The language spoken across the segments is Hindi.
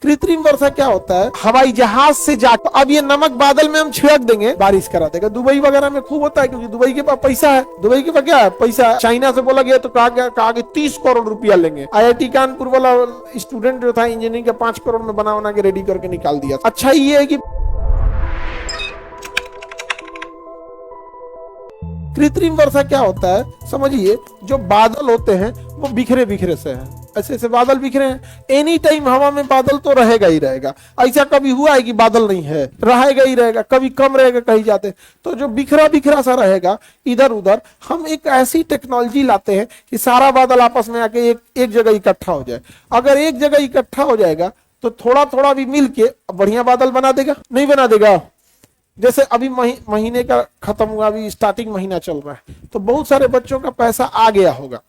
कृत्रिम वर्षा क्या होता है? हवाई जहाज से जाकर अब ये नमक बादल में हम छिड़क देंगे, बारिश करा देगा। दुबई वगैरह में खूब होता है क्योंकि दुबई के पास पैसा है। दुबई के पास क्या है? पैसा। चाइना से बोला गया तो कहा कि 30 करोड़ रुपया लेंगे। IIT कानपुर वाला स्टूडेंट जो था इंजीनियरिंग का 5 करोड़ में बना के रेडी करके निकाल दिया। अच्छा ये है कि कृत्रिम वर्षा क्या होता है समझिए, जो बादल होते हैं वो बिखरे बिखरे से हैं, ऐसे ऐसे बादल बिखरे हैं। एनी टाइम हवा में बादल तो रहेगा ही रहेगा। ऐसा कभी हुआ है कि बादल नहीं है? रहेगा ही रहेगा, कभी कम रहेगा कहीं जाते। तो जो बिखरा बिखरा सा रहेगा इधर उधर, हम एक ऐसी टेक्नोलॉजी लाते हैं कि सारा बादल आपस में आके एक जगह इकट्ठा हो जाए। अगर एक जगह इकट्ठा हो जाएगा तो थोड़ा थोड़ा भी मिल के बढ़िया बादल बना देगा, नहीं बना देगा? जैसे अभी महीने का खत्म हुआ, अभी स्टार्टिंग महीना चल रहा है, तो बहुत सारे बच्चों का पैसा आ गया होगा,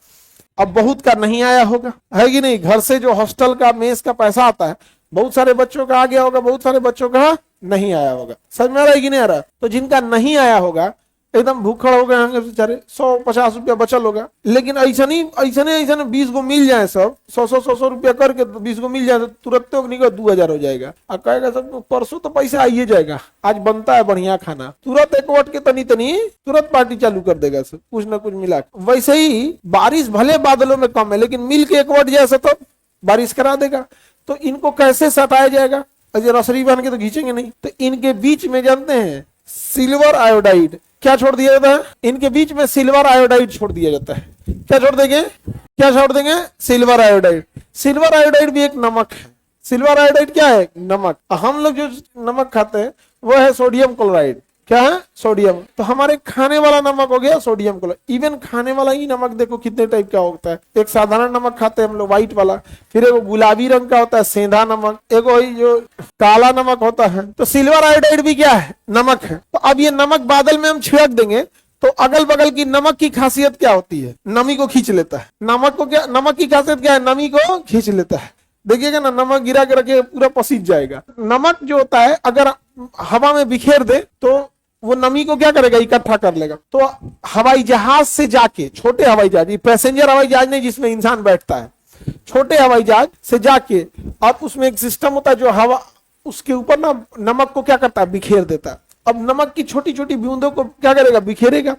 अब बहुत का नहीं आया होगा, है कि नहीं? घर से जो हॉस्टल का मेस का पैसा आता है, बहुत सारे बच्चों का आ गया होगा, बहुत सारे बच्चों का नहीं आया होगा। समझ में आ रहा है कि नहीं आ रहा? तो जिनका नहीं आया होगा एकदम भूखड़ हो गए होंगे बेचारे, 100-50 रुपया बचल होगा। लेकिन ऐसा नहीं 20 गो मिल जाए, सब 100 रुपया करके 20 गो मिल जाए तो तुरंत तो निकल 2000 हो जाएगा। और कहेगा सब परसों तो पैसा आइए जाएगा, आज बनता है बढ़िया खाना, तुरंत एक वोट के तनी तुरंत पार्टी चालू कर देगा, सब कुछ ना कुछ मिला। वैसे ही बारिश भले बादलों में कम है लेकिन मिल के एक वोट जैसा तो बारिश करा देगा। तो इनको कैसे सटाया जाएगा? अजय रसरी बन के तो खींचेंगे नहीं। तो इनके बीच में जानते हैं सिल्वर आयोडाइड क्या छोड़ दिया जाता है? इनके बीच में सिल्वर आयोडाइड छोड़ दिया जाता है। क्या छोड़ देंगे? क्या छोड़ देंगे? Silver iodide. सिल्वर आयोडाइड भी एक नमक है। सिल्वर आयोडाइड क्या है? नमक। हम लोग जो नमक खाते हैं वो है सोडियम क्लोराइड। क्या है? सोडियम। तो हमारे खाने वाला नमक हो गया सोडियम क्लोराइड। इवन खाने वाला ही नमक देखो कितने टाइप का होता है। एक साधारण नमक खाते हैं हम लोग व्हाइट वाला, फिर एक गुलाबी रंग का होता है सेंधा नमक, एक वही जो काला नमक होता है। तो सिल्वर आयोडाइड भी क्या है? नमक है। तो अब ये नमक बादल में हम छिड़क देंगे तो अगल बगल की नमक की खासियत क्या होती है? नमी को खींच लेता है। नमक की खासियत क्या है? नमी को खींच लेता है। देखिएगा ना, नमक गिरा के रखे पूरा पसीज जाएगा। नमक जो होता है अगर हवा में बिखेर दे तो वो नमी को क्या करेगा? इकट्ठा कर लेगा। तो हवाई जहाज से जाके, छोटे हवाई जहाज, ये पैसेंजर हवाई जहाज नहीं जिसमें इंसान बैठता है, छोटे हवाई जहाज से जाके, और उसमें एक सिस्टम होता है जो हवा उसके ऊपर ना नमक को क्या करता है? बिखेर देता है। अब नमक की छोटी छोटी बूंदों को क्या करेगा? बिखेरेगा,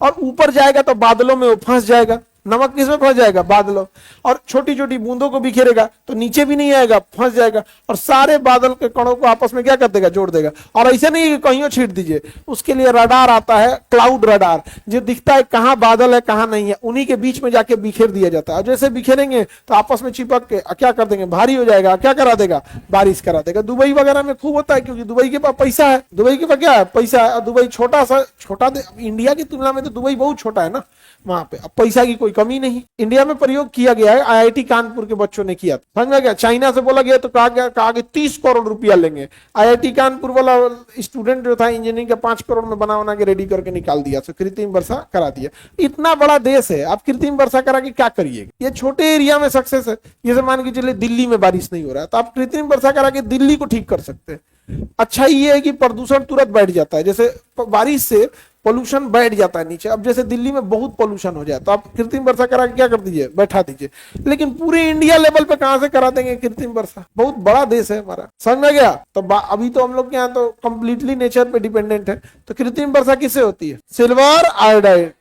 और ऊपर जाएगा तो बादलों में वो फंस जाएगा। नमक किसमें फंस जाएगा? बादलों। और छोटी छोटी बूंदों को बिखेरेगा तो नीचे भी नहीं आएगा, फंस जाएगा, और सारे बादल के कणों को आपस में क्या कर देगा? जोड़ देगा। और ऐसे नहीं कि कहीं छीट दीजिए, उसके लिए रडार आता है, क्लाउड रडार, जो दिखता है कहाँ बादल है कहाँ नहीं है, उन्हीं के बीच में जाके बिखेर दिया जाता है। जैसे बिखेरेंगे तो आपस में चिपक के क्या कर देंगे? भारी हो जाएगा, क्या करा देगा? बारिश करा देगा। दुबई वगैरह में खूब होता है क्योंकि दुबई के पास पैसा है। दुबई के पास क्या है? पैसा है। दुबई छोटा इंडिया की तुलना में तो दुबई बहुत छोटा है ना, वहां पे अब पैसा की कोई कमी नहीं। इंडिया में प्रयोग किया गया है, IIT कानपुर के बच्चों ने किया। समझ में गया? चाइना से बोला गया तो कहा कि 30 करोड़ रुपया लेंगे। IIT कानपुर वाला स्टूडेंट जो था इंजीनियरिंग का 5 करोड़ में बना के रेडी करके निकाल दिया, तो कृत्रिम वर्षा करा दिया। इतना बड़ा देश है, आप कृत्रिम वर्षा करा के क्या करिएगा? ये छोटे एरिया में सक्सेस है। जैसे मान के चलिए दिल्ली में बारिश नहीं हो रहा है तो आप कृत्रिम वर्षा करा के दिल्ली को ठीक कर सकते हैं। अच्छा ये है कि प्रदूषण तुरंत बैठ जाता है, जैसे बारिश से पोल्यूशन बैठ जाता है नीचे। अब जैसे दिल्ली में बहुत पोल्यूशन हो जाए तो आप कृत्रिम वर्षा करा के क्या कर दीजिए? बैठा दीजिए। लेकिन पूरे इंडिया लेवल पे कहां से करा देंगे कृत्रिम वर्षा? बहुत बड़ा देश है हमारा। समझ में गया? तो अभी तो हम लोग के यहाँ तो कंप्लीटली नेचर पे डिपेंडेंट है। तो कृत्रिम वर्षा किससे होती है? Silver iodide.